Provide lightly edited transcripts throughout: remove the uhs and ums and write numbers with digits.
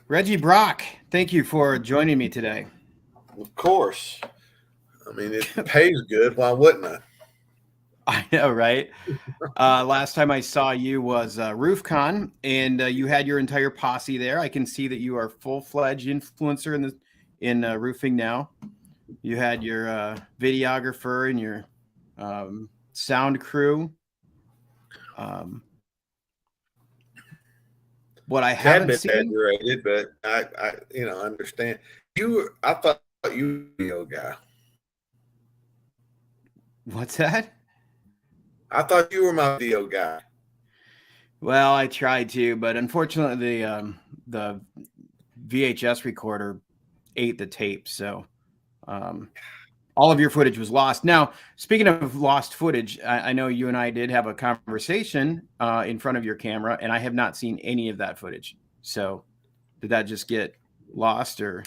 Reggie Brock, thank you for joining me today. Of course. I mean, it pays good. Why wouldn't I? I know, right? Last time I saw you was RoofCon, and you had your entire posse there. I can see that you are full-fledged influencer in roofing now. You had your videographer and your sound crew. Um, what I Tad haven't bit seen, exaggerated, but I understand. I thought you were a video guy. what's that? I thought you were my video guy. Well, I tried to, but unfortunately, the VHS recorder ate the tape, so um, all of your footage was lost. Now, speaking of lost footage, I know you and I did have a conversation in front of your camera, and I have not seen any of that footage. So, did that just get lost, or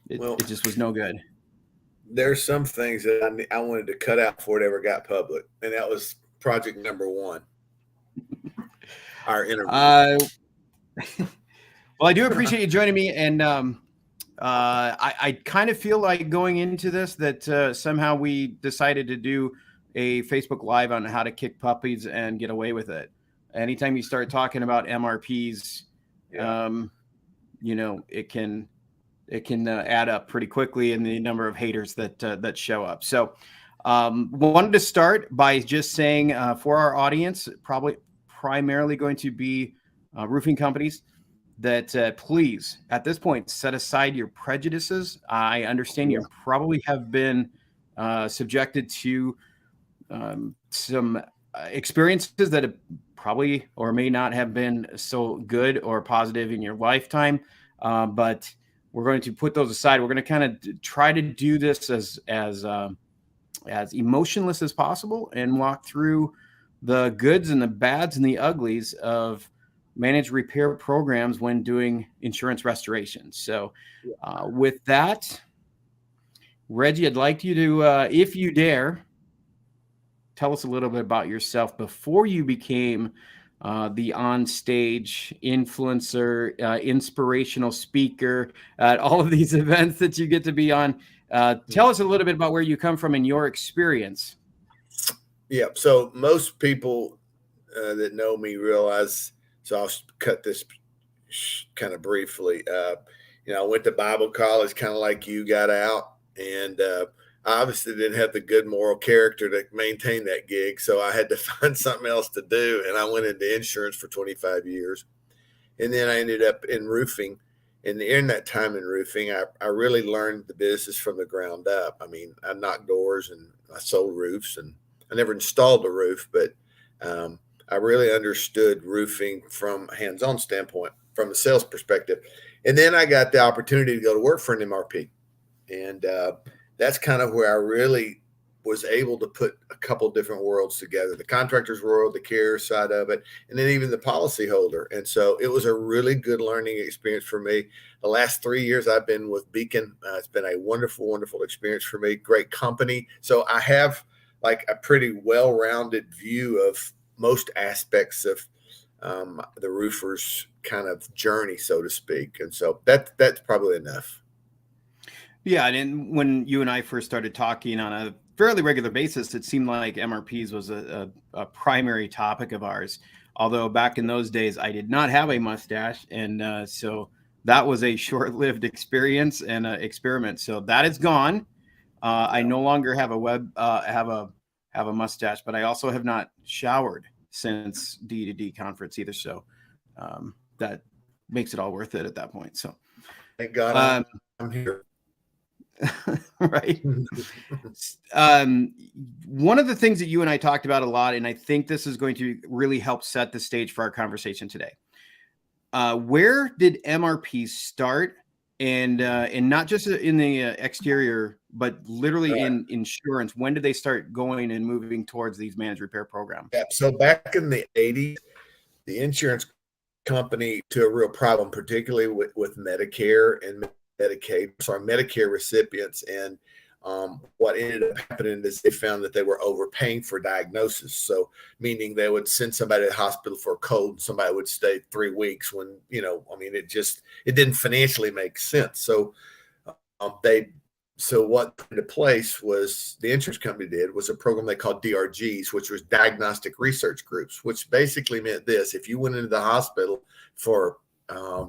Well, it just was no good? there's some things that I wanted to cut out before it ever got public, and that was project number one, our interview. Well, I do appreciate you joining me, and I kind of feel like going into this that somehow we decided to do a Facebook Live on how to kick puppies and get away with it. Anytime you start talking about MRPs, Yeah. it can add up pretty quickly in the number of haters that show up. So, wanted to start by just saying for our audience, probably primarily going to be roofing companies, that please, at this point, set aside your prejudices. I understand Yeah. you probably have been subjected to some experiences that have probably or may not have been so good or positive in your lifetime, but we're going to put those aside. We're going to kind of try to do this as emotionless as possible and walk through the goods and the bads and the uglies of managed repair programs when doing insurance restoration. So, with that, Reggie, I'd like you to, if you dare, tell us a little bit about yourself before you became the on-stage influencer, inspirational speaker at all of these events that you get to be on. Tell us a little bit about where you come from and your experience. Yeah. So most people that know me realize. So I'll cut this kind of briefly. I went to Bible college, kind of like you got out, and I obviously didn't have the good moral character to maintain that gig, so I had to find something else to do, and I went into insurance for 25 years, and then I ended up in roofing. And in that time in roofing, I really learned the business from the ground up. I mean, I knocked doors and I sold roofs, and I never installed a roof, but I really understood roofing from a hands-on standpoint, from a sales perspective. And then I got the opportunity to go to work for an MRP. And that's kind of where I really was able to put a couple different worlds together, the contractor's world, the care side of it, and then even the policyholder. And so it was a really good learning experience for me. The last 3 years I've been with Beacon. It's been a wonderful, wonderful experience for me. Great company. So I have like a pretty well-rounded view of most aspects of the roofer's kind of journey, so to speak. And so that's probably enough. Yeah, and when you and I first started talking on a fairly regular basis, it seemed like MRPs was a primary topic of ours. Although back in those days, I did not have a mustache, and so that was a short-lived experience and experiment. So that is gone. I no longer have a mustache, but I also have not showered since D2D conference either. So that makes it all worth it at that point. So Thank God um, I'm here. right. One of the things that you and I talked about a lot, and I think this is going to really help set the stage for our conversation today. Where did MRPs start, and not just in the exterior, but literally Right. in insurance? When did they start going and moving towards these managed repair programs? Yeah. So back in the 80s, the insurance company to a real problem, particularly with Medicare and Medicaid, sorry, Medicare recipients. And What ended up happening is they found that they were overpaying for diagnosis. So meaning they would send somebody to the hospital for a cold, and somebody would stay 3 weeks when, it didn't financially make sense. So what put into place was the insurance company did was a program they called DRGs, which was diagnostic research groups, which basically meant this: if you went into the hospital for a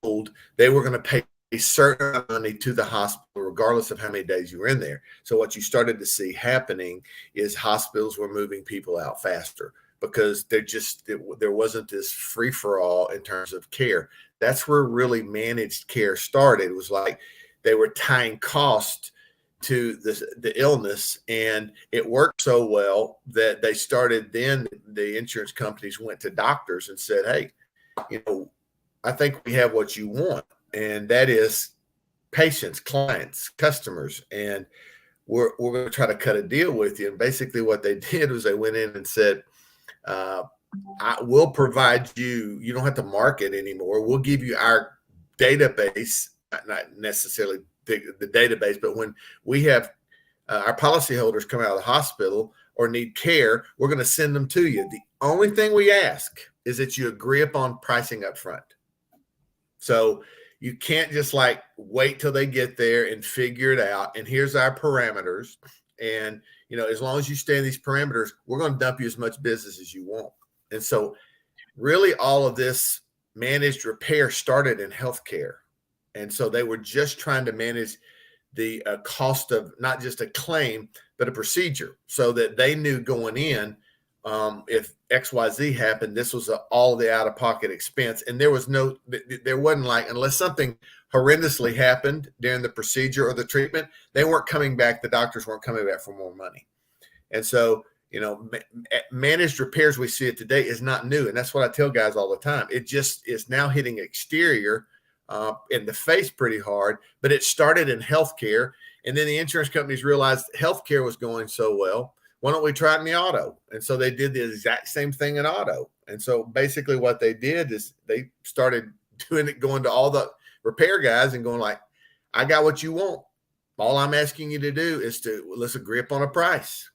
cold, they were going to pay a certain amount of money to the hospital, regardless of how many days you were in there. So what you started to see happening is hospitals were moving people out faster because there wasn't this free for all in terms of care. That's where really managed care started. It was like they were tying cost to the illness, and it worked so well that they started. Then the insurance companies went to doctors and said, "Hey, I think we have what you want, and that is patients, clients, customers, and we're going to try to cut a deal with you." And basically what they did was they went in and said, I will provide you, you don't have to market anymore. We'll give you our database, not necessarily the database, but when we have our policyholders come out of the hospital or need care, we're going to send them to you. The only thing we ask is that you agree upon pricing up front. So you can't just wait till they get there and figure it out. And here's our parameters. And, as long as you stay in these parameters, we're going to dump you as much business as you want. And so really all of this managed repair started in healthcare. And so they were just trying to manage the cost of not just a claim, but a procedure, so that they knew going in, if XYZ happened, this was all the out-of-pocket expense. And there wasn't unless something horrendously happened during the procedure or the treatment, they weren't coming back. The doctors weren't coming back for more money. And so, managed repairs, we see it today, is not new. And that's what I tell guys all the time. It just is now hitting exterior in the face pretty hard, but it started in healthcare. And then the insurance companies realized healthcare was going so well. Why don't we try it in the auto? And so they did the exact same thing in auto. And so basically what they did is they started doing it, going to all the repair guys and going I got what you want. All I'm asking you to do is let's agree upon a price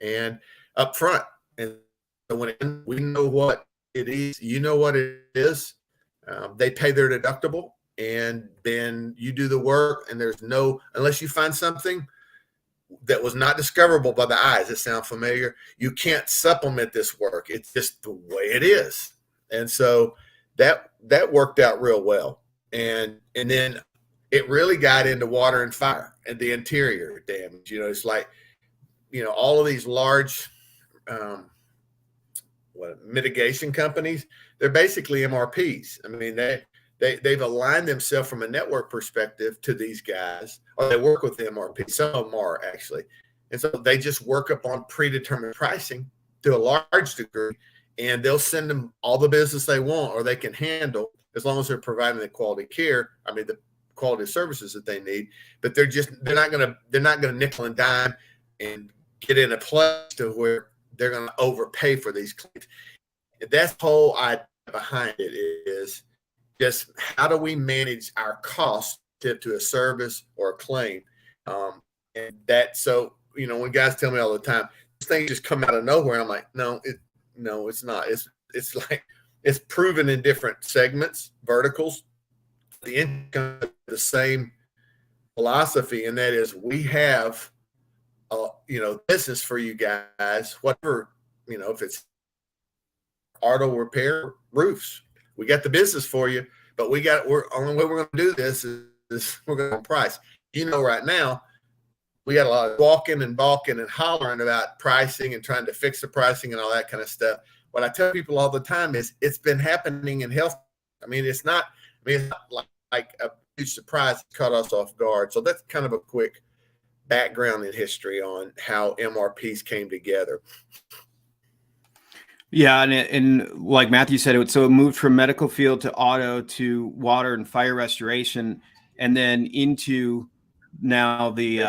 and up front. And so when we know what it is, what it is, they pay their deductible, and then you do the work, and unless you find something that was not discoverable by the eyes. It sounds familiar. You can't supplement this work. It's just the way it is. And so that worked out real well. And then it really got into water and fire and the interior damage. It's all of these large mitigation companies, they're basically MRPs. I mean, they've aligned themselves from a network perspective to these guys, or they work with the MRP. Some of them are actually. And so they just work up on predetermined pricing to a large degree, and they'll send them all the business they want or they can handle, as long as they're providing the quality care. I mean, the quality of services that they need, but they're not going to nickel and dime and get in a place to where they're going to overpay for these claims. That's the whole idea behind it is just how do we manage our cost to a service or a claim? And that, so, when guys tell me all the time, this thing just come out of nowhere, I'm like, no, it's not. It's like, it's proven in different segments, verticals, the same philosophy. And that is, we have, business for you guys, whatever, if it's auto repair, roofs, we got the business for you, but only way we're going to do this is we're going to price. Right now, we got a lot of walking and balking and hollering about pricing and trying to fix the pricing and all that kind of stuff. What I tell people all the time is it's been happening in health. It's not like a huge surprise. It caught us off guard. So that's kind of a quick background in history on how MRPs came together. Yeah, and like Matthew said, it moved from medical field to auto to water and fire restoration, and then into now the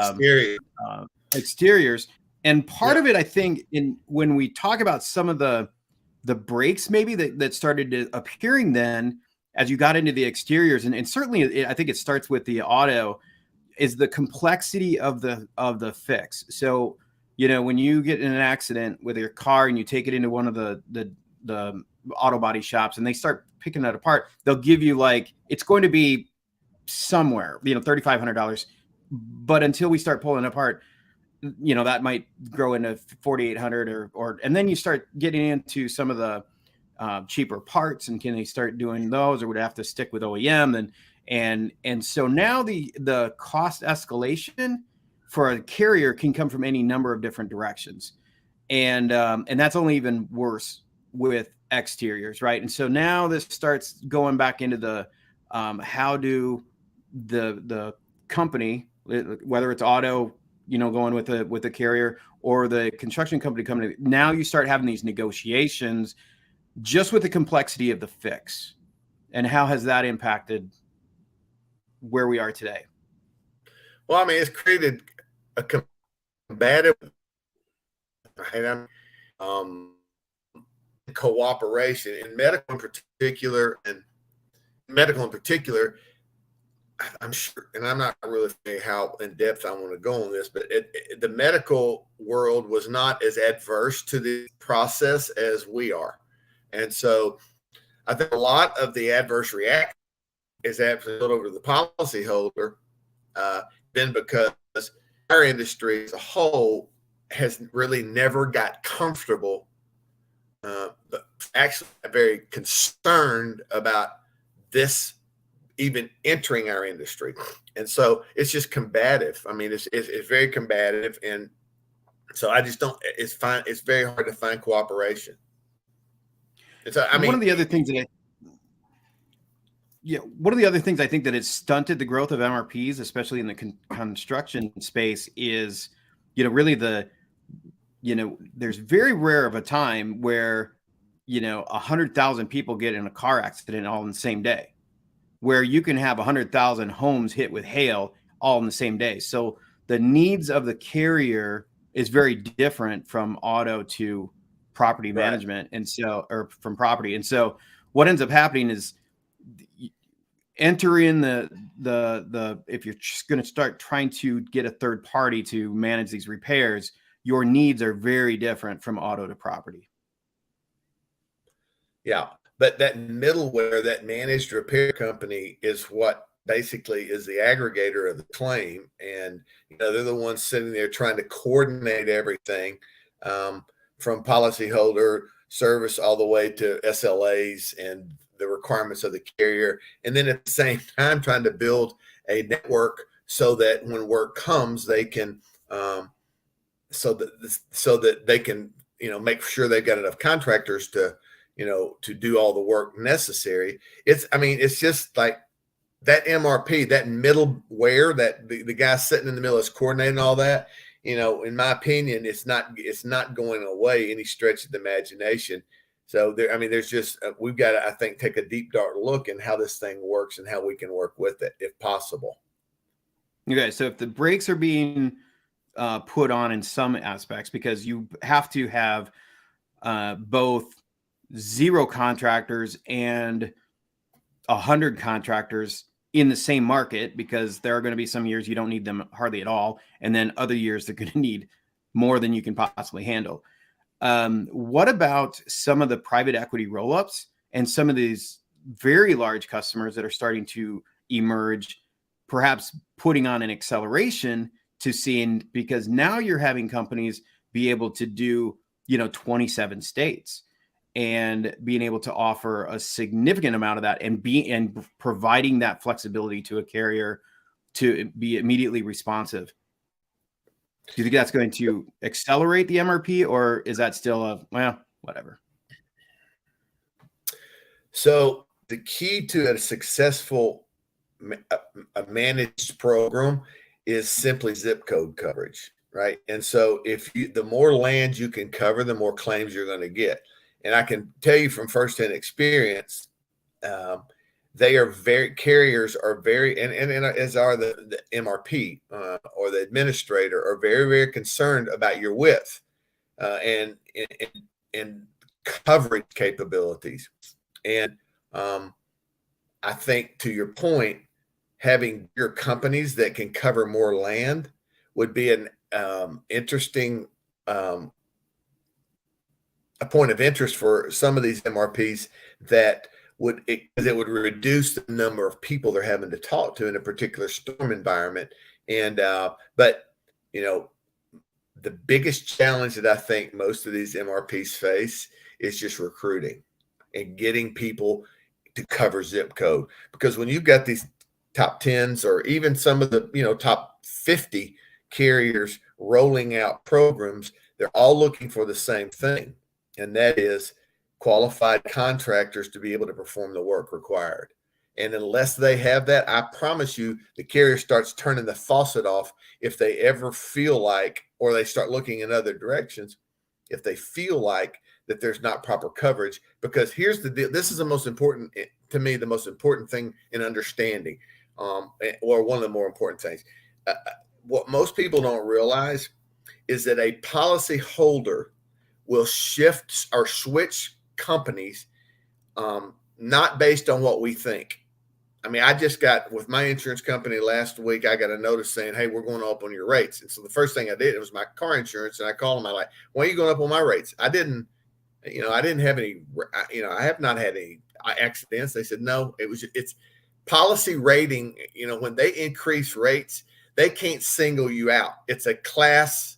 exteriors. And part of it, I think, when we talk about some of the breaks maybe that started appearing then as you got into the exteriors, and certainly I think it starts with the auto. is the complexity of the fix. So, you know, when you get in an accident with your car and you take it into one of the auto body shops and they start picking it apart, they'll give you like, it's going to be somewhere, you know, $3,500. But until we start pulling it apart, you know, that might grow into 4,800 or, and then you start getting into some of the cheaper parts, and can they start doing those, or would have to stick with OEM? And so now the cost escalation for a carrier can come from any number of different directions. And that's only even worse with exteriors, right? And so now this starts going back into the how do the company, whether it's auto, you know, going with the carrier, or the construction company coming, now you start having these negotiations just with the complexity of the fix. And how has that impacted where we are today? Well, I mean, it's created a combative cooperation in medical in particular. I'm sure, and I'm not really saying how in depth I want to go on this, but the medical world was not as adverse to the process as we are. And so I think a lot of the adverse reaction is actually put over to the policyholder, then because our industry as a whole has really never got comfortable, but actually very concerned about this even entering our industry. And so it's just combative. I mean, it's very combative. And so I just don't, it's very hard to find cooperation. And so, I mean, one of the other things I think that has stunted the growth of MRPs, especially in the construction space, is, you know, really there's very rare of a time where, you know, 100,000 people get in a car accident all in the same day, where you can have 100,000 homes hit with hail all in the same day. So the needs of the carrier is very different from auto to property management. And so, or from property. And so what ends up happening is enter in the if you're just going to start trying to get a third party to manage these repairs, your needs are very different from auto to property. Yeah. But that middleware, that managed repair company, is what basically is the aggregator of the claim. And, you know, they're the ones sitting there trying to coordinate everything, from policyholder service all the way to SLAs and the requirements of the carrier. And then at the same time, trying to build a network so that when work comes, they can, so that they can, you know, make sure they've got enough contractors to, you know, to do all the work necessary. It's just like that MRP, that middleware, that the guy sitting in the middle is coordinating all that. You know, in my opinion, it's not going away any stretch of the imagination. So there's just, we've got to, I think, take a deep, dark look in how this thing works and how we can work with it if possible. Okay. So if the brakes are being put on in some aspects, because you have to have both 0 contractors and 100 contractors in the same market, because there are going to be some years you don't need them hardly at all, and then other years they're going to need more than you can possibly handle. What about some of the private equity roll-ups and some of these very large customers that are starting to emerge, perhaps putting on an acceleration to seeing, because now you're having companies be able to do, you know, 27 states and being able to offer a significant amount of that, and providing that flexibility to a carrier to be immediately responsive. Do you think that's going to accelerate the MRP, or is that still whatever? So the key to a successful a managed program is simply zip code coverage, right? And so the more land you can cover, the more claims you're going to get. And I can tell you from firsthand experience, carriers are very, and as are the MRP or the administrator, are very, very concerned about your width and coverage capabilities. And I think, to your point, having your companies that can cover more land would be an interesting a point of interest for some of these MRPs that because it would reduce the number of people they're having to talk to in a particular storm environment. And but the biggest challenge that I think most of these MRPs face is just recruiting and getting people to cover zip code. Because when you've got these top 10s or even some of the top 50 carriers rolling out programs, they're all looking for the same thing, and that is qualified contractors to be able to perform the work required. And unless they have that, I promise you, the carrier starts turning the faucet off if they ever feel like, or they start looking in other directions, if they feel like that there's not proper coverage. Because here's the deal. This is the most important, to me, the most important thing in understanding, or one of the more important things. What most people don't realize is that a policy holder will shift or switch companies, not based on what we think. I mean, I just got with my insurance company last week, I got a notice saying, hey, we're going up on your rates. And so the first thing I did, it was my car insurance. And I called them. I'm like, why are you going up on my rates? I didn't have any, I have not had any accidents. They said, no, it's policy rating. When they increase rates, they can't single you out. It's a class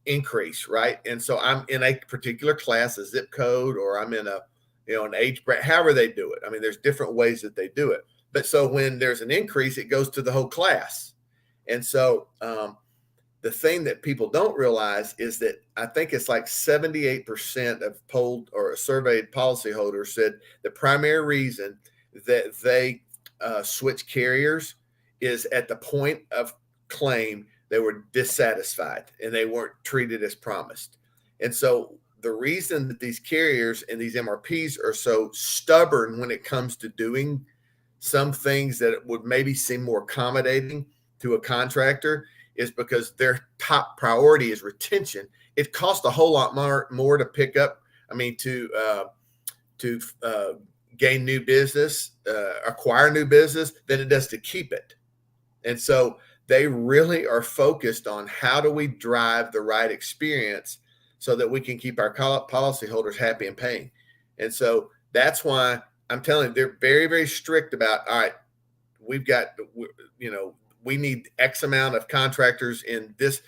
increase, right? And so I'm in a particular class, a zip code, or I'm in an age bracket, however they do it. I mean, there's different ways that they do it. But so when there's an increase, it goes to the whole class. And so the thing that people don't realize is that I think it's like 78% of polled or surveyed policyholders said the primary reason that they switch carriers is at the point of claim, they were dissatisfied and they weren't treated as promised. And so the reason that these carriers and these MRPs are so stubborn when it comes to doing some things that would maybe seem more accommodating to a contractor is because their top priority is retention. It costs a whole lot more to pick up. I mean, to gain new business, acquire new business than it does to keep it. And so they really are focused on how do we drive the right experience so that we can keep our policyholders happy and paying. And so that's why I'm telling you, they're very, very strict about, all right, we need X amount of contractors in this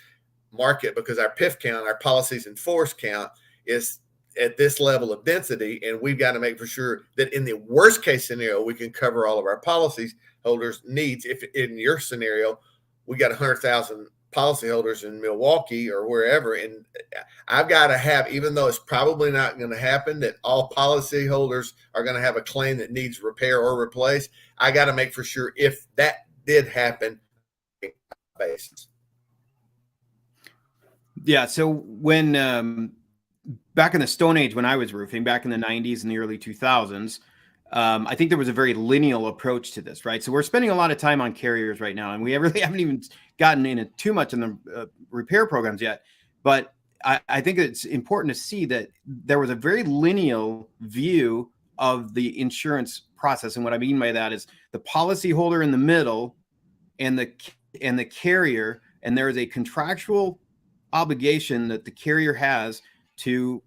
market because our PIF count, our policies in force count is at this level of density. And we've got to make for sure that in the worst case scenario, we can cover all of our policyholders' needs. If in your scenario, we got 100,000 policyholders in Milwaukee or wherever, and I've got to have, even though it's probably not going to happen, that all policyholders are going to have a claim that needs repair or replace. I got to make for sure if that did happen. Basis. Yeah. So when back in the Stone Age, when I was roofing, back in the 90s and the early 2000s, I think there was a very lineal approach to this, right? So we're spending a lot of time on carriers right now, and we really haven't even gotten into too much in the repair programs yet. But I think it's important to see that there was a very lineal view of the insurance process. And what I mean by that is the policyholder in the middle and the carrier, and there is a contractual obligation that the carrier has to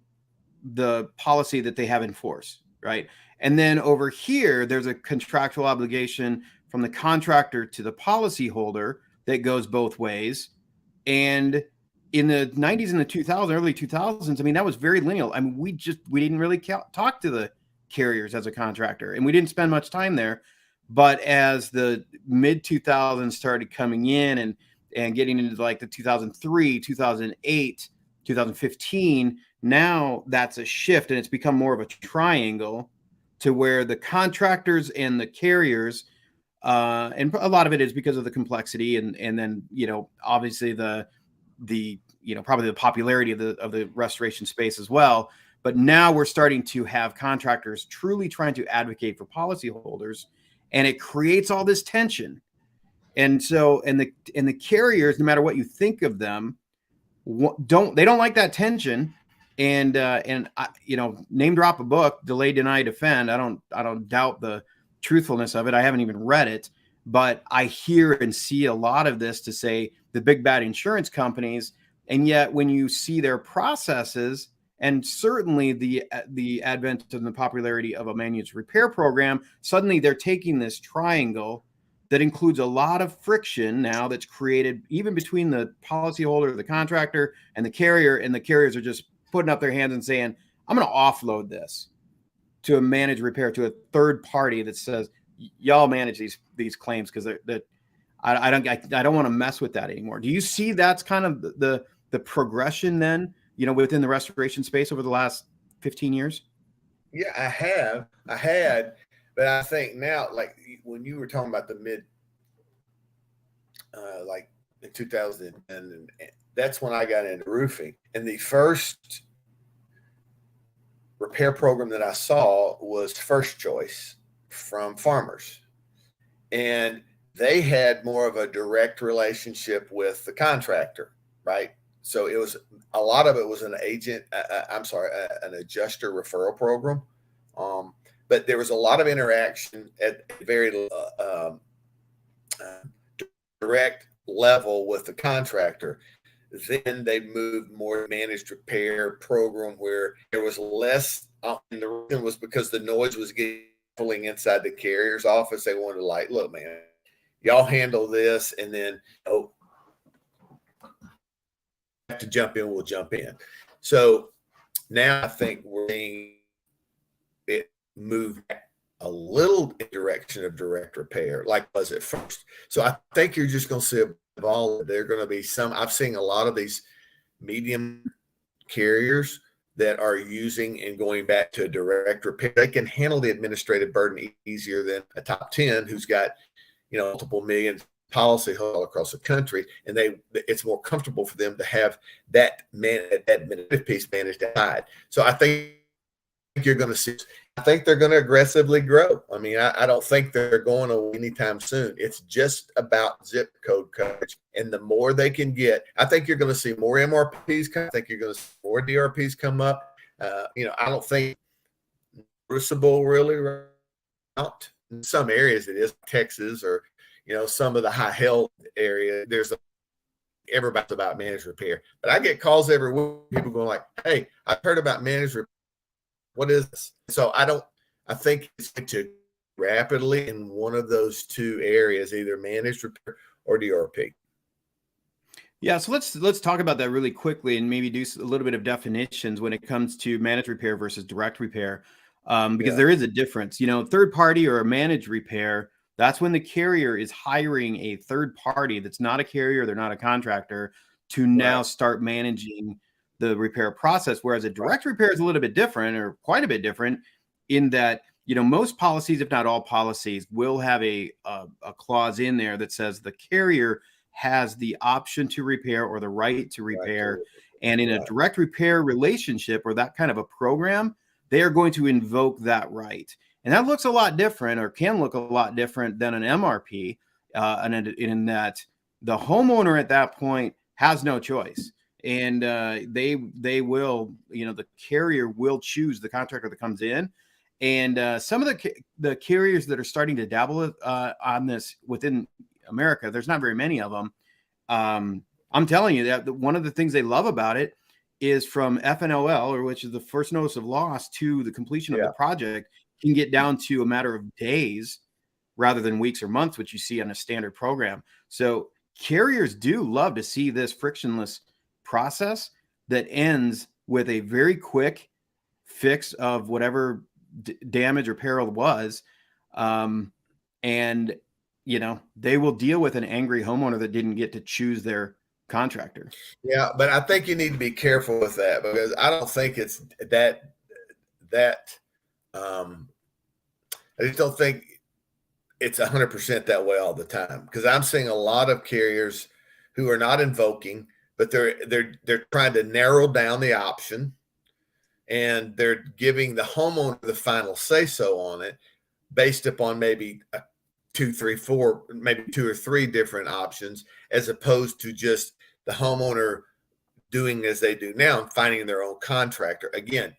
the policy that they have in force, right? And then over here, there's a contractual obligation from the contractor to the policyholder that goes both ways. And in the 90s and the 2000s, early 2000s, I mean, that was very lineal. I mean, we didn't really talk to the carriers as a contractor, and we didn't spend much time there. But as the mid 2000s started coming in and getting into like the 2003, 2008, 2015, now that's a shift, and it's become more of a triangle to where the contractors and the carriers, and a lot of it is because of the complexity and then, obviously the probably the popularity of the restoration space as well. But now we're starting to have contractors truly trying to advocate for policyholders, and it creates all this tension. And so, and the carriers, no matter what you think of them, don't like that tension. And I, name drop a book, Delay, Deny, Defend. I don't doubt the truthfulness of it. I haven't even read it, But I hear and see a lot of this to say the big bad insurance companies, and yet when you see their processes, and certainly the advent and the popularity of a managed repair program, suddenly they're taking this triangle that includes a lot of friction now that's created even between the policyholder, the contractor, and the carriers are just putting up their hands and saying, I'm going to offload this to a managed repair, to a third party that says, y'all manage these claims, because I don't want to mess with that anymore. Do you see that's kind of the progression then, within the restoration space over the last 15 years? Yeah, I had, but I think now, like when you were talking about the like in 2000, and that's when I got into roofing. And the first repair program that I saw was First Choice from Farmers. And they had more of a direct relationship with the contractor, right? So it was, a lot of it was an an adjuster referral program. But there was a lot of interaction at very direct level with the contractor. Then they moved more managed repair program where there was less, and the reason was because the noise was getting inside the carrier's office. They wanted to, like, look, man, y'all handle this, and then have to jump in, we'll jump in. So now I think we're seeing it move a little in direction of direct repair, like was at first. So I think you're just going to see all. There are going to be some. I've seen a lot of these medium carriers that are using and going back to direct repair. They can handle the administrative burden easier than a top 10 who's got, multiple million policy all across the country, and it's more comfortable for them to have that administrative piece managed outside. So I think you're going to see. I think they're going to aggressively grow. I mean, I don't think they're going away anytime soon. It's just about zip code coverage, and the more they can get, I think you're going to see more MRPs come. I think you're going to see more DRPs come up. I don't think noticeable really out in some areas. It is Texas or some of the high health area. There's everybody's about managed repair, but I get calls every week. People going like, "Hey, I've heard about managed repair. What is this?" So I think it's going to rapidly in one of those two areas, either managed repair or DRP. Yeah, so let's talk about that really quickly and maybe do a little bit of definitions when it comes to managed repair versus direct repair, because there is a difference. Third party or a managed repair, that's when the carrier is hiring a third party that's not a carrier, they're not a contractor, to now start managing the repair process. Whereas a direct repair is a little bit different, or quite a bit different, in that most policies, if not all policies, will have a clause in there that says the carrier has the option to repair or the right to repair. And in a direct repair relationship or that kind of a program, they are going to invoke that right. And that looks a lot different, or can look a lot different, than an MRP, in that the homeowner at that point has no choice. And they will, the carrier will choose the contractor that comes in. And some of the carriers that are starting to dabble on this within America, there's not very many of them. I'm telling you that one of the things they love about it is from FNOL, or which is the first notice of loss, to the completion of the project, can get down to a matter of days rather than weeks or months, which you see on a standard program. So carriers do love to see this frictionless process that ends with a very quick fix of whatever damage or peril was. And they will deal with an angry homeowner that didn't get to choose their contractor. Yeah, but I think you need to be careful with that, because I don't think it's that I just don't think it's 100% that way all the time, because I'm seeing a lot of carriers who are not invoking, but they're trying to narrow down the option, and they're giving the homeowner the final say so on it based upon maybe 2, 3, 4, maybe 2 or 3 different options, as opposed to just the homeowner doing as they do now and finding their own contractor. Again,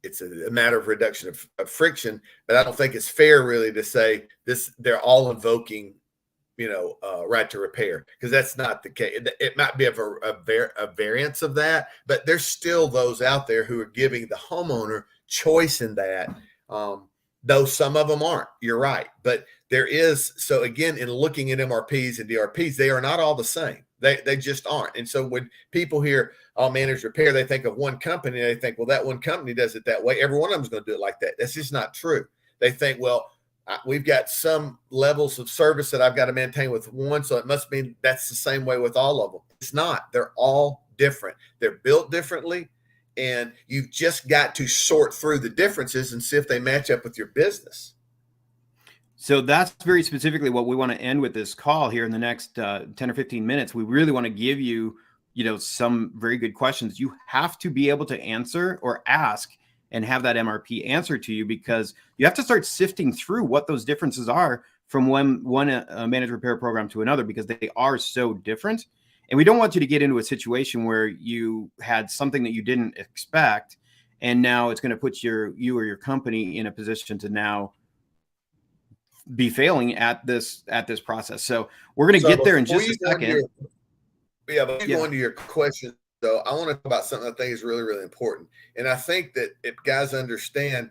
it's a matter of reduction of friction, but I don't think it's fair really to say this. They're all invoking right to repair, because that's not the case. It might be a variance of that, but there's still those out there who are giving the homeowner choice in that. Though some of them aren't, you're right. But there is, so again, in looking at MRPs and DRPs, they are not all the same. They just aren't. And so when people hear, "I'll manage repair," they think of one company. They think, well, that one company does it that way. Every one of them is going to do it like that. That's just not true. They think, well, we've got some levels of service that I've got to maintain with one, so it must mean that's the same way with all of them. It's not. They're all different. They're built differently, and you've just got to sort through the differences and see if they match up with your business. So that's very specifically what we want to end with this call here in the next 10 or 15 minutes. We really want to give you, some very good questions you have to be able to answer or ask and have that MRP answer to you, because you have to start sifting through what those differences are from one managed repair program to another, because they are so different. And we don't want you to get into a situation where you had something that you didn't expect, and now it's going to put you or your company in a position to now be failing at this process. So we're going to get there in just a second. But go into your question, though, I want to talk about something I think is really, really important. And I think that if guys understand,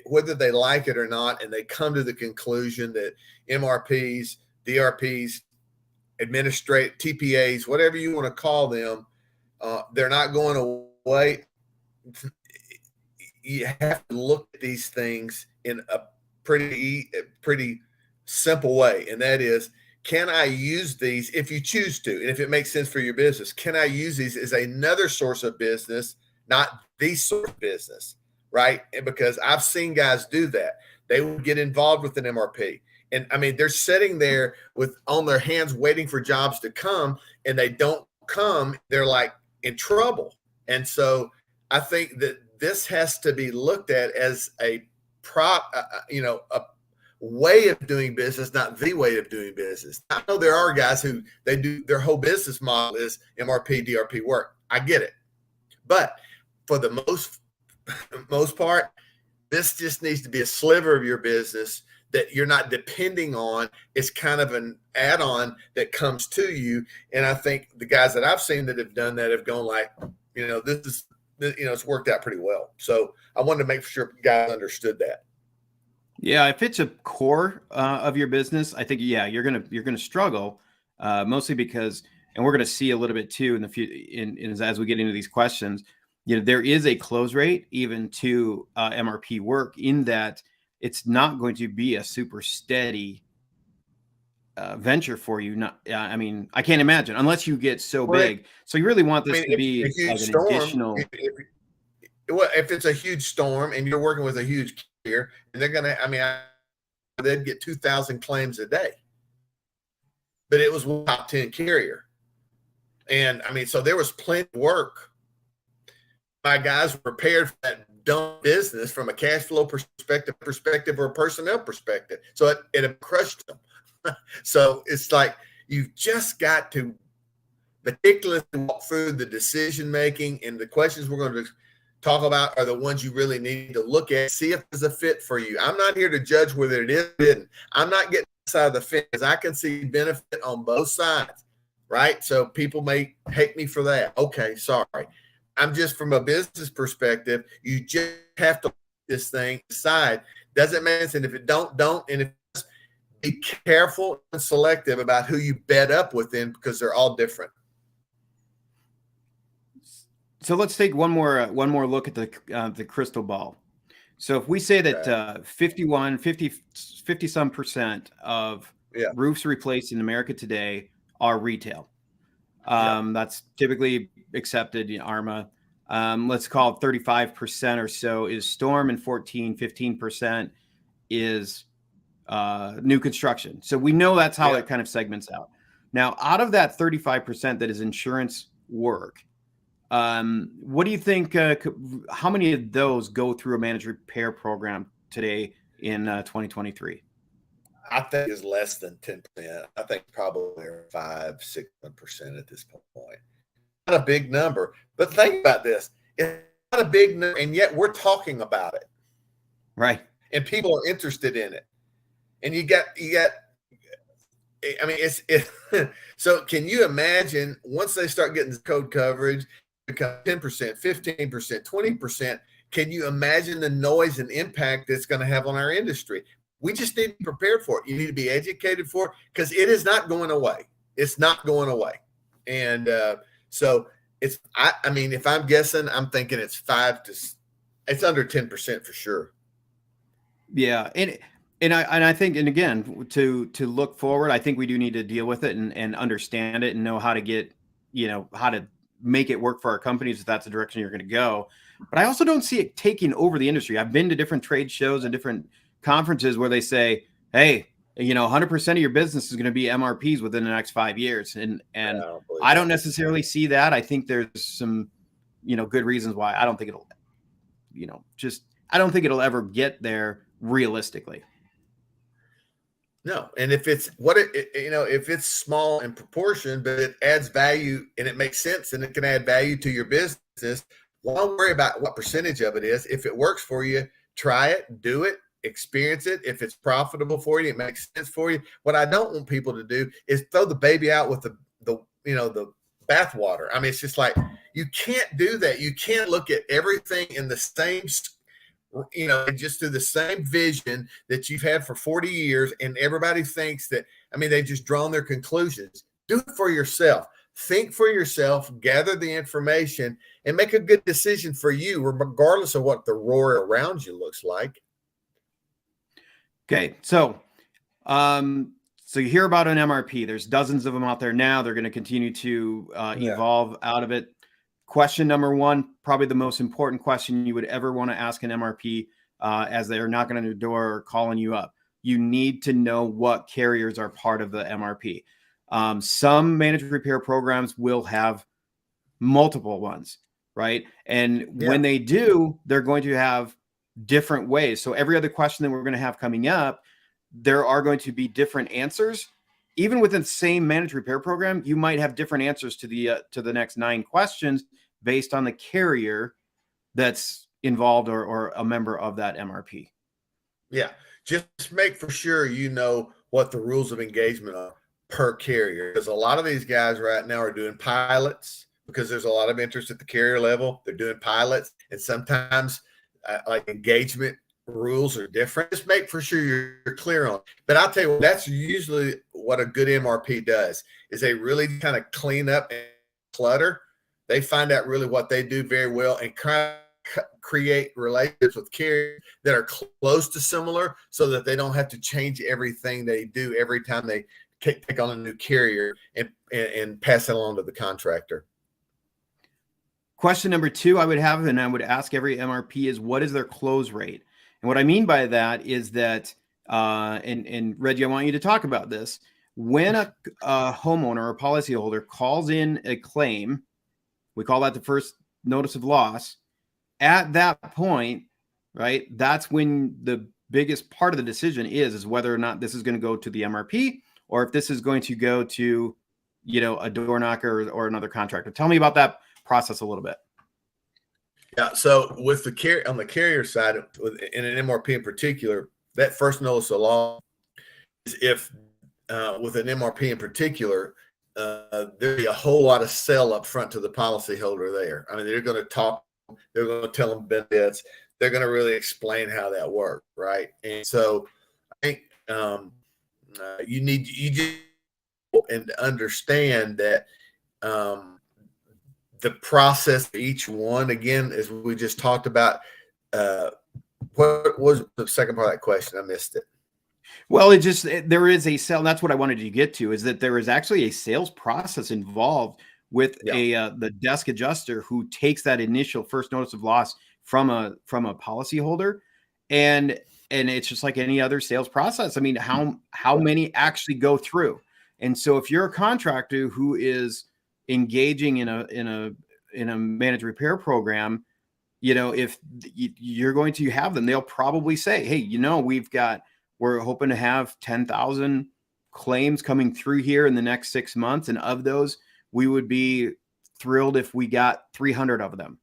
whether they like it or not, and they come to the conclusion that MRPs, DRPs, administrate TPAs, whatever you want to call them, they're not going away. You have to look at these things in a pretty simple way, and that is, can I use these if you choose to, and if it makes sense for your business? Can I use these as another source of business, not the source of business, right? And because I've seen guys do that, they will get involved with an MRP, and I mean, they're sitting there on their hands waiting for jobs to come, and they don't come. They're like in trouble, and so I think that this has to be looked at as a a way of doing business, not the way of doing business. I know there are guys who their whole business model is MRP, DRP work. I get it. But for the most part, this just needs to be a sliver of your business that you're not depending on. It's kind of an add-on that comes to you. And I think the guys that I've seen that have done that have gone like, it's worked out pretty well. So I wanted to make sure guys understood that. Yeah, if it's a core of your business, I think you're gonna struggle, mostly because, and we're gonna see a little bit too in the future, as we get into these questions. There is a close rate even to MRP work, in that it's not going to be a super steady venture for you. I mean, I can't imagine unless you get so big. So you really want this to be a huge like an storm, additional. If it's a huge storm and you're working with a huge carrier, and they're gonna, they'd get 2,000 claims a day, but it was one top 10 carrier, and so there was plenty of work. My guys were prepared for that dumb business from a cash flow perspective or a personnel perspective, so it had crushed them. So it's like, you've just got to meticulously walk through the decision making, and the questions we're going to talk about are the ones you really need to look at, see if there's a fit for you. I'm not here to judge whether it is or isn't. I'm not getting side of the fence. I can see benefit on both sides, right? So people may hate me for that. Okay, sorry. I'm just, from a business perspective, you just have to look at this thing, decide. Doesn't make sense. And if it don't. And if be careful and selective about who you bed up within, because they're all different. So let's take one more look at the crystal ball. So if we say that 50 some percent of roofs replaced in America today are retail, that's typically accepted in ARMA. Let's call it 35% or so is storm, and 15% is new construction. So we know that's how it kind of segments out. Now, out of that 35% that is insurance work, what do you think? How many of those go through a managed repair program today in 2023? I think it's less than 10%. I think probably 5-6% at this point. Not a big number, but think about this: it's not a big number, and yet we're talking about it, right? And people are interested in it. And you got I mean, so can you imagine once they start getting code coverage, become 10%, 15%, 20%, can you imagine the noise and impact that's going to have on our industry? We just need to be prepared for it. You need to be educated for it because it is not going away. It's not going away. And so I mean, if I'm guessing, I'm thinking it's it's under 10% for sure. Yeah. And I think, and again, to look forward, I think we do need to deal with it and understand it and know how to get, how to make it work for our companies if that's the direction you're going to go. But I also don't see it taking over the industry. I've been to different trade shows and different conferences where they say, hey, 100% of your business is going to be MRPs within the next 5 years. And I don't necessarily see that. I think there's some, good reasons why I don't think it'll, I don't think it'll ever get there realistically. No. And if it's if it's small in proportion, but it adds value and it makes sense and it can add value to your business, why worry about what percentage of it is? If it works for you, try it, do it, experience it. If it's profitable for you, it makes sense for you. What I don't want people to do is throw the baby out with the bathwater. I mean, it's just like, you can't do that. You can't look at everything in the same, just through the same vision that you've had for 40 years. And everybody thinks that, they've just drawn their conclusions. Do it for yourself. Think for yourself, gather the information, and make a good decision for you, regardless of what the roar around you looks like. Okay. So you hear about an MRP. There's dozens of them out there now. They're going to continue to evolve out of it. Question number one, probably the most important question you would ever want to ask an MRP as they're knocking on your door or calling you up. You need to know what carriers are part of the MRP. Some managed repair programs will have multiple ones, right? And when they do, they're going to have different ways. So every other question that we're going to have coming up, there are going to be different answers. Even within the same managed repair program, you might have different answers to the next 9 questions based on the carrier that's involved or a member of that MRP. Yeah. Just make for sure you know what the rules of engagement are per carrier. Because a lot of these guys right now are doing pilots because there's a lot of interest at the carrier level. They're doing pilots, and sometimes like engagement rules are different. Just make for sure you're clear on it. But I'll tell you what, that's usually what a good MRP does, is they really kind of clean up and clutter. They find out really what they do very well and kind of create relationships with carriers that are close to similar, so that they don't have to change everything they do every time they take on a new carrier and pass it along to the contractor. Question number 2 I would have, and I would ask every MRP, is what is their close rate? And what I mean by that is that, and Reggie, I want you to talk about this. When a homeowner or policyholder calls in a claim, we call that the first notice of loss. At that point, right, that's when the biggest part of the decision is whether or not this is going to go to the MRP or if this is going to go to, a door knocker or another contractor. Tell me about that process a little bit. Yeah. So with on the carrier side, in an MRP in particular, that first notice of loss is if with an MRP in particular, there'll be a whole lot of sell up front to the policyholder there. They're going to talk, they're going to tell them benefits. They're going to really explain how that works. Right. And so I think you just and understand that the process for each one, again, as we just talked about, what was the second part of that question? I missed it. Well, there is a sale. That's what I wanted to get to, is that there is actually a sales process involved with the desk adjuster who takes that initial first notice of loss from a policyholder. And it's just like any other sales process. How many actually go through? And so if you're a contractor who is engaging in a managed repair program, if you're going to have them, they'll probably say, hey, we're hoping to have 10,000 claims coming through here in the next 6 months. And of those, we would be thrilled if we got 300 of them.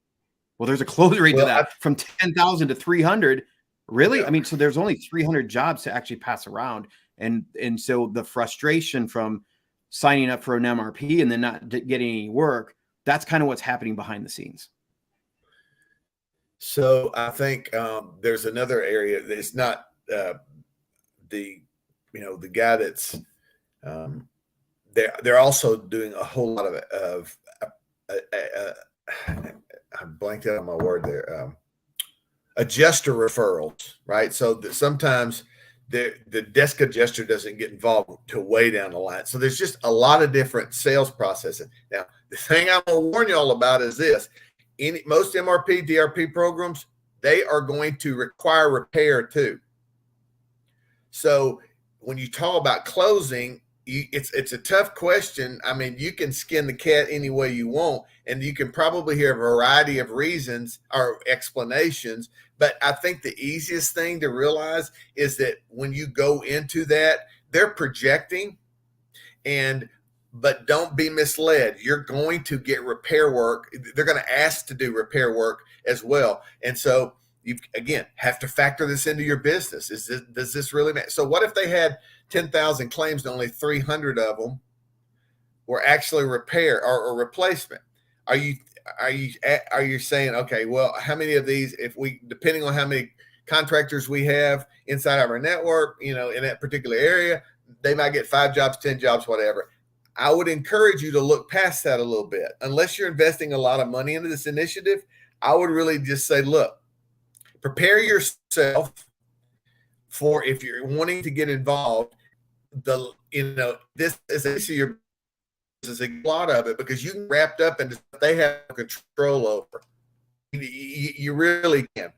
Well, there's a close rate to that from 10,000 to 300. Really? Yeah. So there's only 300 jobs to actually pass around. And so the frustration from signing up for an MRP and then not getting any work, that's kind of what's happening behind the scenes. So I think there's another area that's not the guy that's they're also doing a whole lot of I blanked out on my word there. Adjuster referrals, right? So that sometimes the desk adjuster doesn't get involved till way down the line. So there's just a lot of different sales processing. Now, the thing I'm gonna warn you all about is this: most MRP, DRP programs, they are going to require repair too. So when you talk about closing, it's a tough question. I mean, you can skin the cat any way you want, and you can probably hear a variety of reasons or explanations. But I think the easiest thing to realize is that when you go into that, they're projecting, but don't be misled. You're going to get repair work. They're going to ask to do repair work as well. And so you, again, have to factor this into your business. Does this really matter? So what if they had 10,000 claims and only 300 of them were actually repair or replacement? Are you saying, okay, well, how many of these, depending on how many contractors we have inside of our network, in that particular area, they might get 5 jobs, 10 jobs, whatever. I would encourage you to look past that a little bit. Unless you're investing a lot of money into this initiative, I would really just say, look, prepare yourself for, if you're wanting to get involved, this is your business, a lot of it, because you can wrapped up into stuff they have control over. You really can.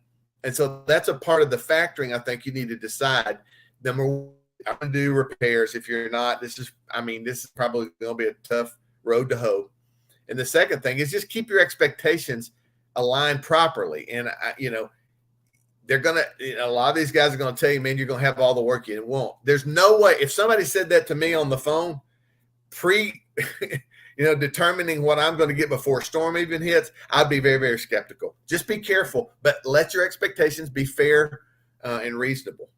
And so that's a part of the factoring I think you need to decide. Number one, I'm going to do repairs. If you're not, this is probably going to be a tough road to hoe. And the second thing is just keep your expectations aligned properly. And, they're going to, a lot of these guys are going to tell you, man, you're going to have all the work you want. There's no way. If somebody said that to me on the phone, determining what I'm going to get before a storm even hits, I'd be very, very skeptical. Just be careful, but let your expectations be fair and reasonable.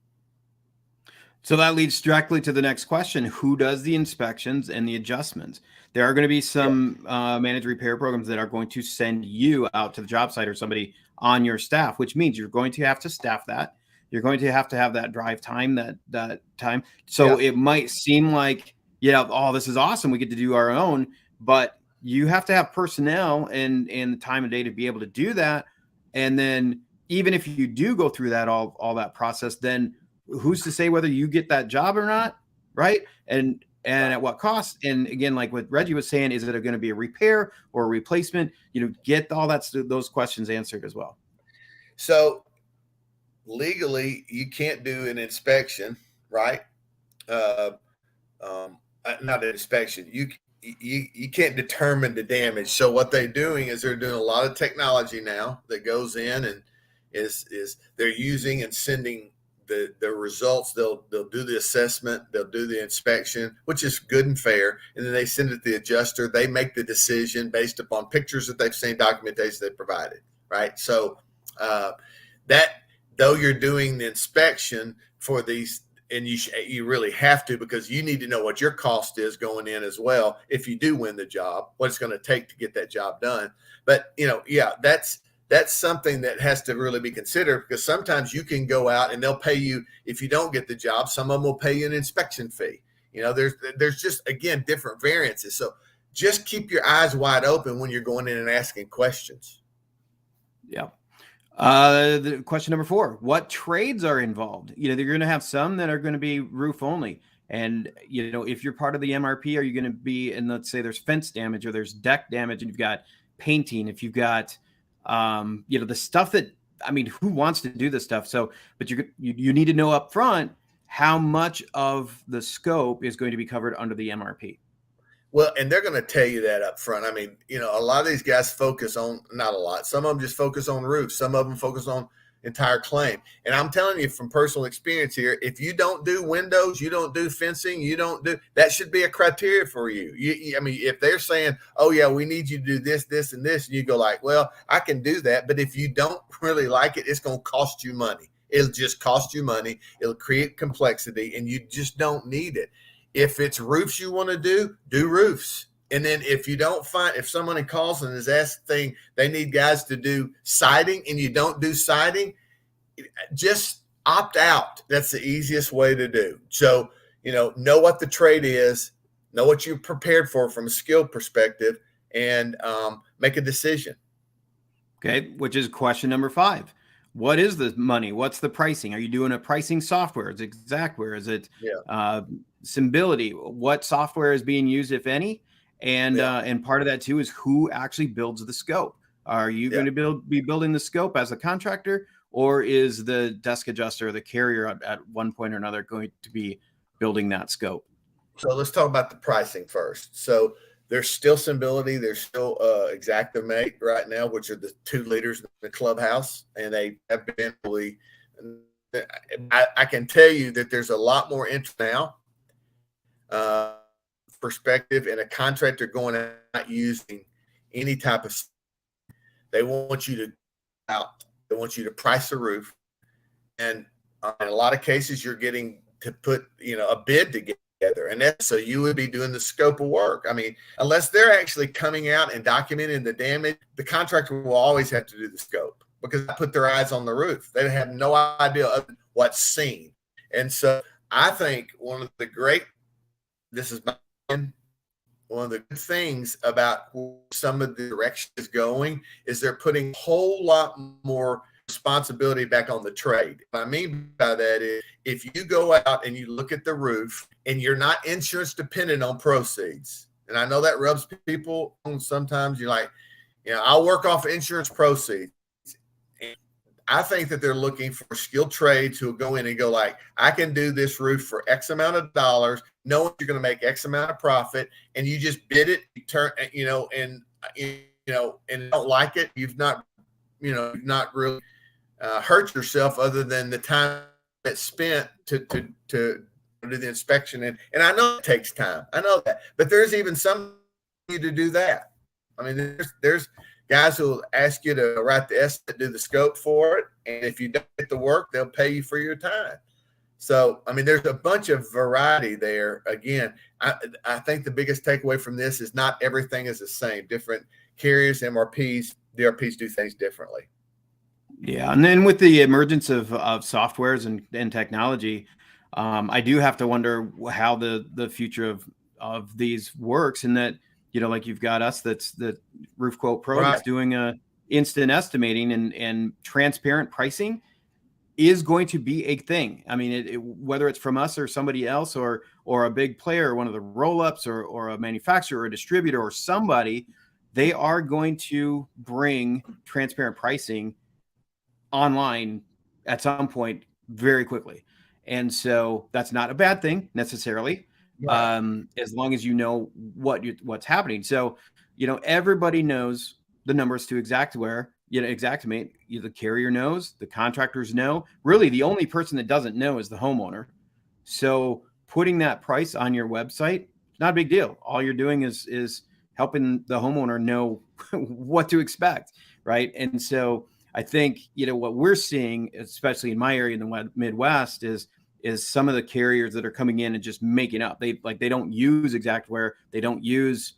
So that leads directly to the next question. Who does the inspections and the adjustments? There are going to be some managed repair programs that are going to send you out to the job site or somebody on your staff, which means you're going to have to staff that. You're going to have that drive time, that time. So it might seem like, this is awesome, we get to do our own, but you have to have personnel and the time of day to be able to do that. And then even if you do go through that, all that process, then who's to say whether you get that job or not, right? And at what cost? And again, like what Reggie was saying, is it going to be a repair or a replacement? Get all those questions answered as well. So legally, you can't do an inspection, right? Not an inspection. You can't determine the damage. So what they're doing is they're doing a lot of technology now that goes in and is they're using and sending the results. They'll do the assessment, they'll do the inspection, which is good and fair, and then they send it to the adjuster. They make the decision based upon pictures that they've seen, documentation they provided, right? So that, though you're doing the inspection for these, and you really have to, because you need to know what your cost is going in as well. If you do win the job, what it's going to take to get that job done. But that's something that has to really be considered, because sometimes you can go out and they'll pay you, if you don't get the job, some of them will pay you an inspection fee. There's just, again, different variances. So just keep your eyes wide open when you're going in and asking questions. Yeah. The question number 4, what trades are involved? They're going to have some that are going to be roof only. And, if you're part of the MRP, are you going to be, and let's say there's fence damage or there's deck damage and you've got painting, if you've got, the stuff that, who wants to do this stuff? So, but you need to know up front how much of the scope is going to be covered under the MRP. Well, and they're going to tell you that up front. A lot of these guys focus on, not a lot, some of them just focus on roofs. Some of them focus on entire claim. And I'm telling you from personal experience here, if you don't do windows, you don't do fencing, that should be a criteria for you. If they're saying, oh yeah, we need you to do this, and this, and you go like, well, I can do that. But if you don't really like it, it's going to cost you money. It'll just cost you money. It'll create complexity, and you just don't need it. If it's roofs you want to do roofs. And then if someone calls and is asking, they need guys to do siding and you don't do siding, just opt out. That's the easiest way to do. So, know what the trade is, know what you're prepared for from a skill perspective, and make a decision. Okay, which is question number 5. What is the money? What's the pricing? Are you doing a pricing software? Is it Exactware? Is it Symbility? What software is being used, if any? And part of that too is who actually builds the scope. Are you going to be building the scope as a contractor, or is the desk adjuster, the carrier at one point or another going to be building that scope? So let's talk about the pricing first. So there's still Symbility, there's still Xactimate right now, which are the 2 leaders in the clubhouse, and they have been really. I can tell you that there's a lot more interest now. Perspective, and a contractor going out using any type of. They want you to out. They want you to price a roof, and in a lot of cases, you're getting to put a bid together, and so you would be doing the scope of work. I mean, unless they're actually coming out and documenting the damage, the contractor will always have to do the scope because they put their eyes on the roof. They have no idea of what's seen, and so I think one of the good things about some of the direction is going is they're putting a whole lot more responsibility back on the trade. What I mean by that is if you go out and you look at the roof and you're not insurance dependent on proceeds, and I know that rubs people sometimes, you're like, I'll work off insurance proceeds. I think that they're looking for skilled trades who will go in and go like, I can do this roof for X amount of dollars, knowing you're going to make X amount of profit, and you just bid it, you turn, and don't like it. You've not really hurt yourself other than the time that's spent to do the inspection. And I know it takes time. I know that, but there's even some to do that. I mean, there's guys who will ask you to write the estimate, do the scope for it. And if you don't get the work, they'll pay you for your time. So, I mean, there's a bunch of variety there. Again, I think the biggest takeaway from this is not everything is the same. Different carriers, MRPs, DRPs do things differently. Yeah. And then with the emergence of softwares and technology, I do have to wonder how the future of these works, and that, like you've got us, that's the Roof Quote Pro that's doing a instant estimating and transparent pricing is going to be a thing. I mean, whether it's from us or somebody else or a big player, one of the roll-ups or a manufacturer or a distributor or somebody, they are going to bring transparent pricing online at some point very quickly. And so that's not a bad thing necessarily. As long as you know what's happening. So, everybody knows the numbers to Xactimate. The carrier knows, the contractors know. Really, the only person that doesn't know is the homeowner. So putting that price on your website, not a big deal. All you're doing is helping the homeowner know what to expect, right? And so I think, what we're seeing, especially in my area in the Midwest, is some of the carriers that are coming in and just making up. They don't use Xactware. They don't use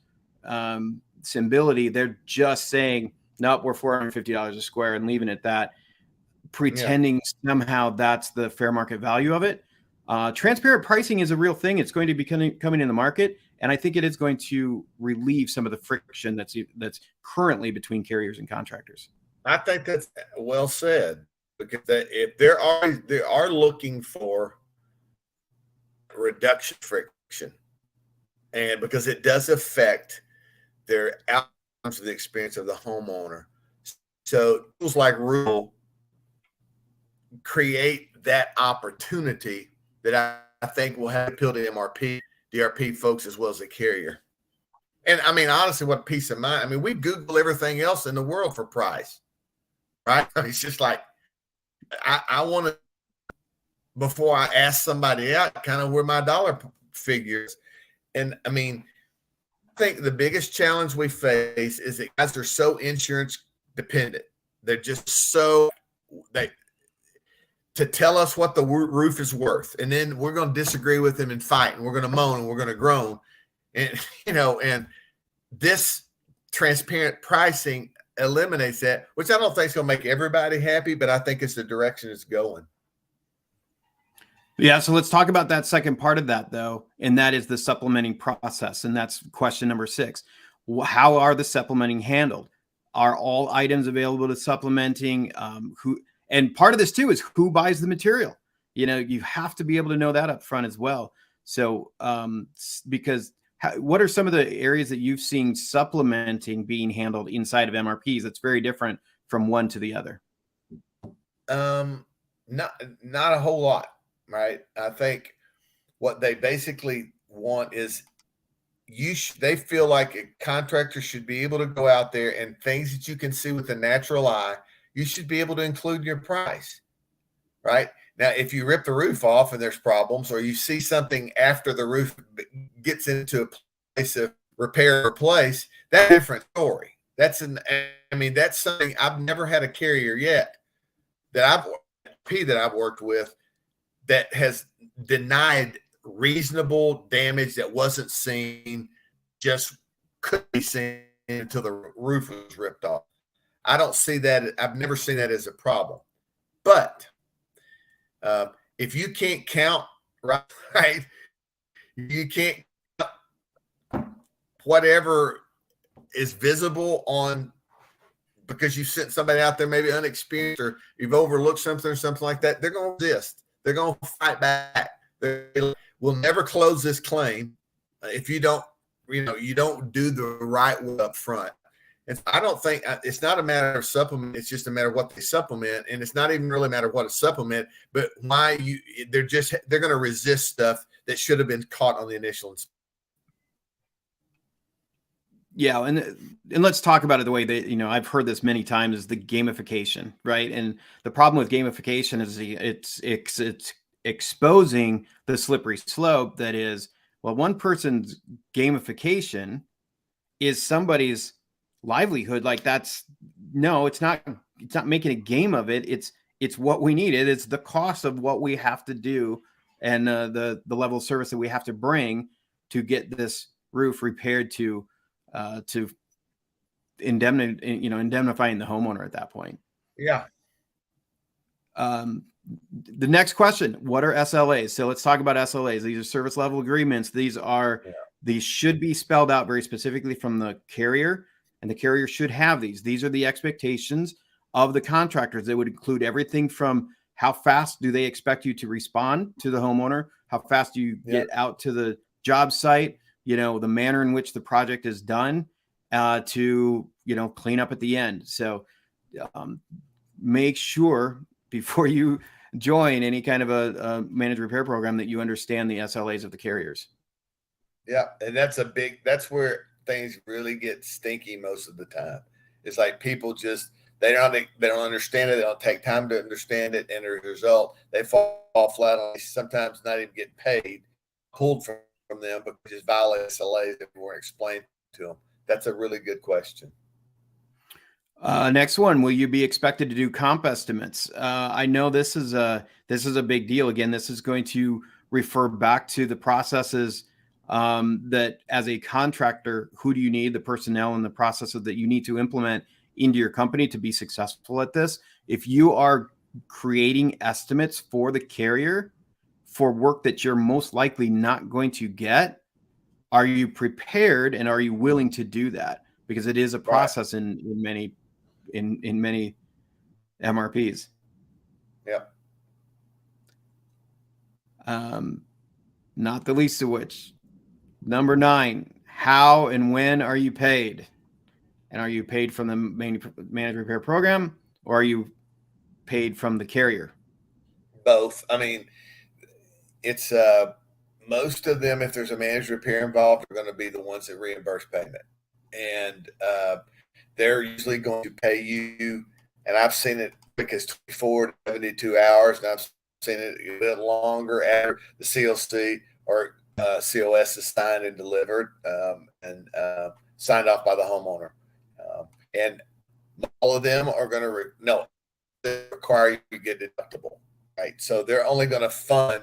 Symbility. They're just saying, nope, we're $450 a square and leaving it at that, pretending somehow that's the fair market value of it. Transparent pricing is a real thing. It's going to be coming in the market. And I think it is going to relieve some of the friction that's currently between carriers and contractors. I think that's well said, because if they are looking for reduction friction, and because it does affect their outcomes of the experience of the homeowner. So tools like Rule create that opportunity that I think will have appeal to MRP, DRP folks as well as the carrier. And I mean, honestly, what peace of mind. I mean, we Google everything else in the world for price, right? It's just like, I want to, before I ask somebody out, kind of where my dollar figures. And I mean, I think the biggest challenge we face is that guys are so insurance dependent. They're just so, to tell us what the roof is worth, and then we're going to disagree with them and fight, and we're going to moan and we're going to groan, and and this transparent pricing eliminates that, which I don't think is going to make everybody happy, but I think it's the direction it's going. Yeah, so let's talk about that second part of that, though, and that is the supplementing process, and that's question number 6. How are the supplementing handled? Are all items available to supplementing? And part of this too is who buys the material. You have to be able to know that up front as well. So, because what are some of the areas that you've seen supplementing being handled inside of MRPs that's very different from one to the other? Not a whole lot. Right. I think what they basically want is they feel like a contractor should be able to go out there and things that you can see with the natural eye, you should be able to include in your price. Right. Now, if you rip the roof off and there's problems, or you see something after the roof gets into a place of repair or replace, that's a different story. That's something I've never had a carrier yet that I've worked with that has denied reasonable damage that wasn't seen, just could be seen until the roof was ripped off. I don't see that. I've never seen that as a problem. But if you can't count, right, you can't count whatever is visible on, because you sent somebody out there maybe unexperienced, or you've overlooked something or something like that, they're going to resist. They're going to fight back. We'll never close this claim if you don't do the right way up front. And I don't think it's not a matter of supplement. It's just a matter of what they supplement. And it's not even really a matter of what to supplement, but why they're going to resist stuff that should have been caught on the initial inspection. Yeah, and let's talk about it the way that, I've heard this many times, is the gamification, right? And the problem with gamification is it's exposing the slippery slope that is, well, one person's gamification is somebody's livelihood. Like it's not making a game of it. It's what we needed. It's the cost of what we have to do, and the level of service that we have to bring to get this roof repaired to indemnifying the homeowner at that point. Yeah. The next question, what are SLAs? So let's talk about SLAs. These are service level agreements. These should be spelled out very specifically from the carrier, and the carrier should have these. These are the expectations of the contractors. They would include everything from how fast do they expect you to respond to the homeowner, how fast do you get out to the job site, the manner in which the project is done, to, clean up at the end. So make sure before you join any kind of a managed repair program that you understand the SLAs of the carriers. Yeah. And that's where things really get stinky most of the time. It's like people they don't understand it. They don't take time to understand it. And as a result, they fall flat on it, sometimes not even get paid, pulled from them because it violates SLAs that weren't explained to them. That's a really good question. Next one, will you be expected to do comp estimates? I know this is a big deal. Again, this is going to refer back to the processes that as a contractor, who do you need, the personnel and the processes that you need to implement into your company to be successful at this. If you are creating estimates for the carrier for work that you're most likely not going to get, are you prepared and are you willing to do that? Because it is a process in many MRPs. Yep. Not the least of which, number 9, how and when are you paid? And are you paid from the managed repair program, or are you paid from the carrier? Both. I mean, it's most of them, if there's a managed repair involved, are going to be the ones that reimburse payment. And they're usually going to pay you, and I've seen it quick as 24 to 72 hours, and I've seen it a bit longer after the CLC or COS is signed and delivered and signed off by the homeowner. And all of them are going to require you to get deductible. right? So they're only going to fund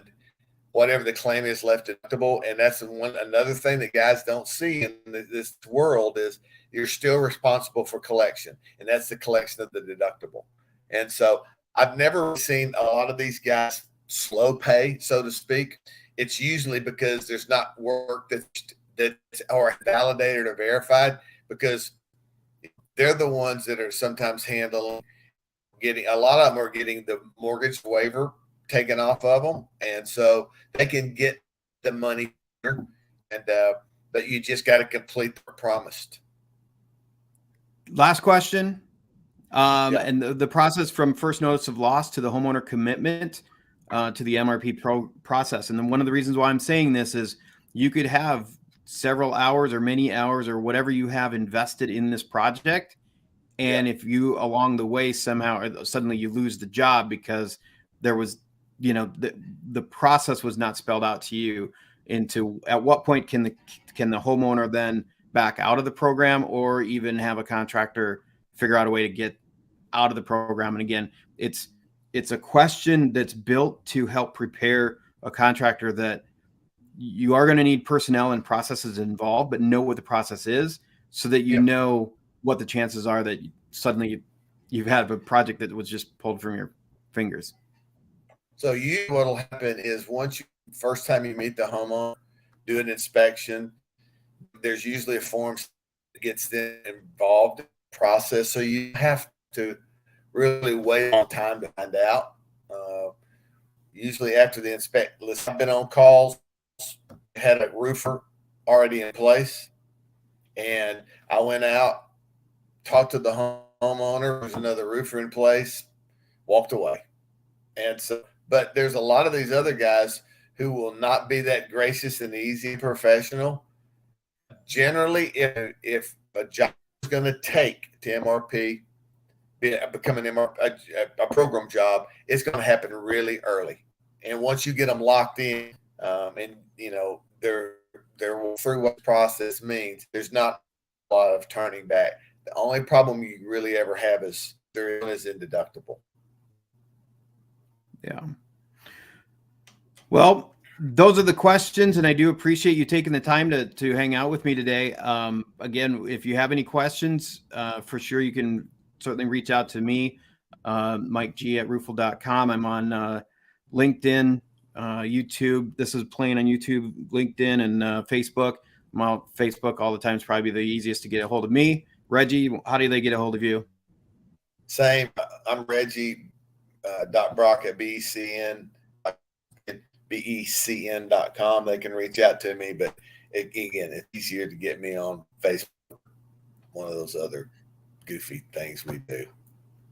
whatever the claim is left deductible. And that's another thing that guys don't see in this world is you're still responsible for collection, and that's the collection of the deductible. And so I've never seen a lot of these guys slow pay, so to speak. It's usually because there's not work that's or validated or verified, because they're the ones that are sometimes handling a lot of them are getting the mortgage waiver taken off of them, and so they can get the money, and but you just got to complete the promised. Last question. And the process from first notice of loss to the homeowner commitment to the MRP process. And then one of the reasons why I'm saying this is you could have several hours or many hours or whatever you have invested in this project. And if you along the way somehow suddenly you lose the job because there was, the process was not spelled out to you into at what point can the homeowner then back out of the program, or even have a contractor figure out a way to get out of the program. And again, it's a question that's built to help prepare a contractor that you are going to need personnel and processes involved, but know what the process is so that you know what the chances are that suddenly you've had a project that was just pulled from your fingers. So what'll happen is first time you meet the homeowner, do an inspection, there's usually a form that gets them involved in the process. So you have to really wait a long time to find out. Usually after the inspection, I've been on calls, had a roofer already in place, and I went out, talked to the homeowner, there's another roofer in place, walked away. And so, but there's a lot of these other guys who will not be that gracious and easy and professional. Generally, if a job is going to take to MRP, become a program job, it's going to happen really early. And once you get them locked in, and they're through what the process means, there's not a lot of turning back. The only problem you really ever have is there is indeductible. Yeah. Well, those are the questions, and I do appreciate you taking the time to hang out with me today. Again, if you have any questions, for sure you can certainly reach out to me, MikeG@roofle.com. I'm on LinkedIn, YouTube. This is playing on YouTube, LinkedIn, and Facebook. I'm on Facebook all the time. It's probably the easiest to get a hold of me. Reggie, how do they get a hold of you? Same. I'm Reggie Brock at BECN.com. They can reach out to me, but again, it's easier to get me on Facebook. One of those other goofy things we do.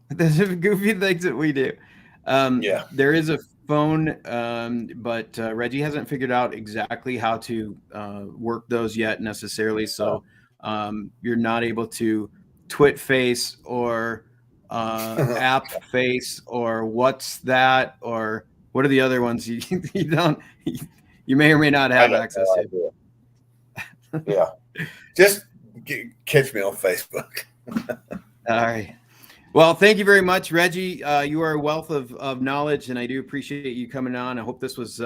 There's goofy things that we do. There is a phone, but Reggie hasn't figured out exactly how to work those yet necessarily. So you're not able to twit face or app face or what's that, or what are the other ones you may or may not have access to. Yeah. Just catch me on Facebook. All right. Well, thank you very much, Reggie. You are a wealth of knowledge, and I do appreciate you coming on. I hope this was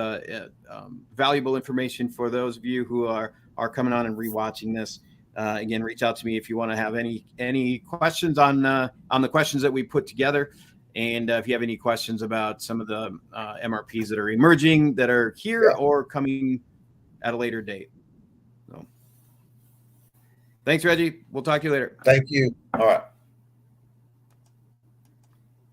valuable information for those of you who are coming on and rewatching this. Again, reach out to me if you want to have any questions on the questions that we put together, and if you have any questions about some of the MRPs that are emerging, that are here or coming at a later date. So, thanks, Reggie. We'll talk to you later. Thank you. All right.